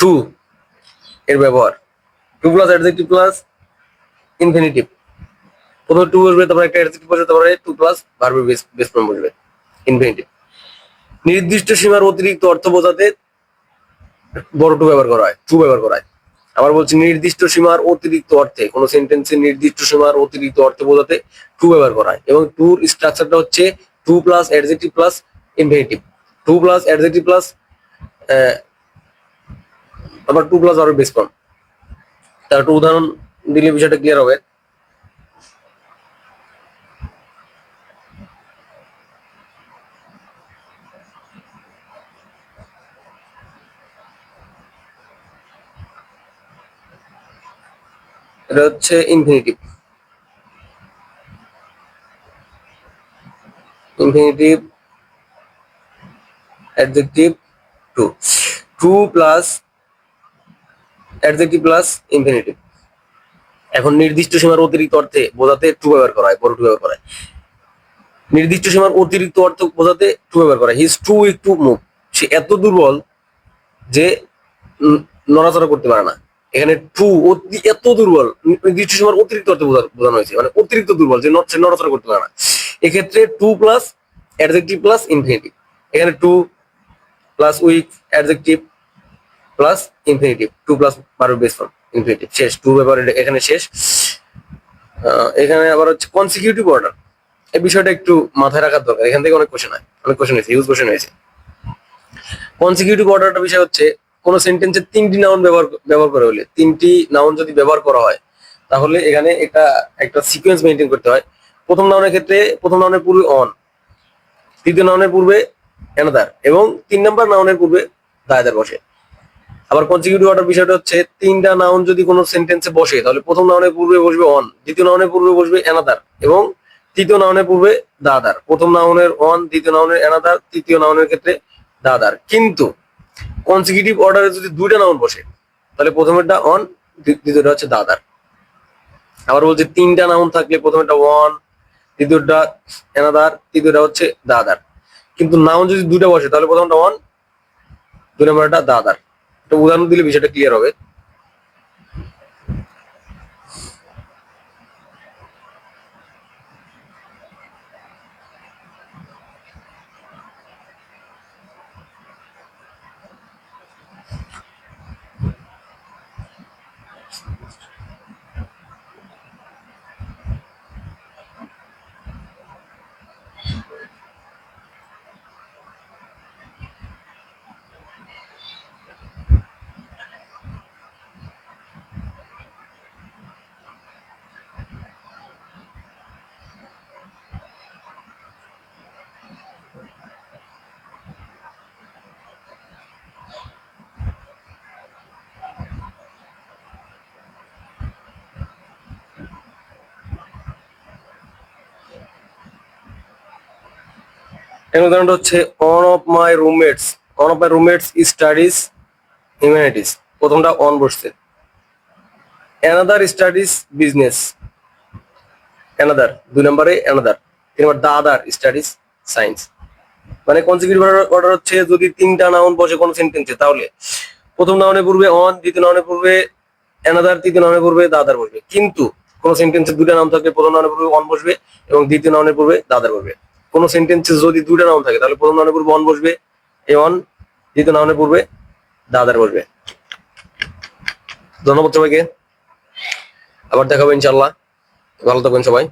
Two এর ব্যবহার। To plus adjective plus infinitive. প্রথমে টু বসবে, তারপরে একটা অ্যাডজেক্টিভ বসবে, তারপরে টু প্লাস ভার্বের বেস ফর্ম বসবে ইনফিনিটিভ। নির্দিষ্ট সীমার অতিরিক্ত অর্থ বোঝাতে বড় টু ব্যবহার করা হয়, টু ব্যবহার করা হয়। আবার বলছি নির্দিষ্ট সীমার অতিরিক্ত অর্থে, কোনো সেন্টেন্সে নির্দিষ্ট সীমার অতিরিক্ত অর্থে বোঝাতে টু ব্যবহার করা হয়। এবং টুর স্ট্রাকচারটা হচ্ছে to plus adjective plus infinitive. To plus adjective plus আবার টু প্লাস ভার্বের বেস ফর্ম। তার একটা উদাহরণ দিলে বিষয়টা ক্লিয়ার হবে। এটা হচ্ছে infinitive. Infinitive adjective to, to plus adjective plus infinitive. এখন নির্দিষ্ট সীমার অতিরিক্ত অর্থে বোঝাতে টু ব্যবহার করা হয়, বড় টু ব্যবহার করা হয়। নির্দিষ্ট সীমার অতিরিক্ত অর্থ বোঝাতে টু ব্যবহার করা হয়। He is too weak to move. সে এত দুর্বল যে নড়াচড়া করতে পারে না। এখানে টু এত দুর্বল, নির্দিষ্ট সীমার অতিরিক্ত অর্থে বোঝানো হয়েছে, মানে অতিরিক্ত দুর্বল যে নড়াচড়া করতে পারে না। এক্ষেত্রে to plus adjective plus infinitive. এখানে to plus weak adjective plus infinitive, to plus verb base form infinitive. শেষ, টু ব্যবহার এখানে শেষ। এখানে আবার হচ্ছে কনসিকিউটিভ অর্ডার। এই বিষয়টা একটু মাথায় রাখার দরকার, এখান থেকে অনেক কোশ্চেন হয়, অনেক কোশ্চেন হয়েছে, হিউজ কোশ্চেন হয়েছে। কনসিকিউটিভ অর্ডারটা বিষয় হচ্ছে কোন সেন্টেন্সে তিনটি নাউন ব্যবহার করা হলে, তিনটি নাউন যদি ব্যবহার করা হয় তাহলে এখানে একটা সিকোয়েন্স মেনটেন করতে হয়। প্রথম নাউনের ক্ষেত্রে প্রথম নাউনের পূর্বে অন, তৃতীয় নাউনের পূর্বে অ্যানাদার এবং 3 নম্বর নাউনের পূর্বে দা আদার বসে। আবার কনসিকিউটিভ অর্ডার বিষয়টা হচ্ছে তিনটা নাউন যদি কোনো সেন্টেন্সে বসে তাহলে প্রথম নাউনের পূর্বে বসবে অন, দ্বিতীয় নাউনের পূর্বে বসবে অ্যানাদার এবং তৃতীয় নাউনের পূর্বে দা আদার। প্রথম নাউনের অন, দ্বিতীয় নাউনের অ্যানাদার, তৃতীয় নাউনের ক্ষেত্রে দা আদার। কিন্তু কনসিকিউটিভ অর্ডারে যদি দুইটা নাউন বসে তাহলে প্রথমেরটা অন, দ্বিতীয়টা হচ্ছে দা আদার। আবার বলছে তিনটা নাউন থাকলে প্রথমেরটা অন, দ্বিতীয়টা অ্যানাদার, তৃতীয়টা হচ্ছে দা আদার। কিন্তু নাউন যদি দুইটা বসে তাহলে প্রথমটা অন, দুই নম্বরটা দা আদার। একটা উদাহরণ দিলে বিষয়টা ক্লিয়ার হবে। এর উদাহরণটা হচ্ছে one of my roommates studies humanities। প্রথমটা অন বসছে। another studies business, another, দুই নম্বরে another, তিন নম্বর the other studies science। মানে কনসিকিউটিভ অর্ডার হচ্ছে যদি তিনটা নাউন বসে কোনো সেন্টেন্সে তাহলে প্রথম নাউনের পূর্বে অন, দ্বিতীয় নাউনের পূর্বে অ্যানাদার, তৃতীয় নাউনের পূর্বে দা আদার বসবে। কিন্তু কোনো সেন্টেন্সে দুইটা নাউন থাকলে প্রথম নাউনের পূর্বে অন বসবে এবং দ্বিতীয় নাউনের পূর্বে দা আদার বসবে। কোনো সেন্টেন্সে যদি দুইটা নাউন থাকে তাহলে প্রথম নাউনের পূর্বে অন বসবে এ অন, দ্বিতীয় নাউনের পূর্বে দা আদার বসবে। ধন্যবাদ সবাইকে, আবার দেখা হবে ইনশাআল্লাহ। ভালো থাকবেন সবাই।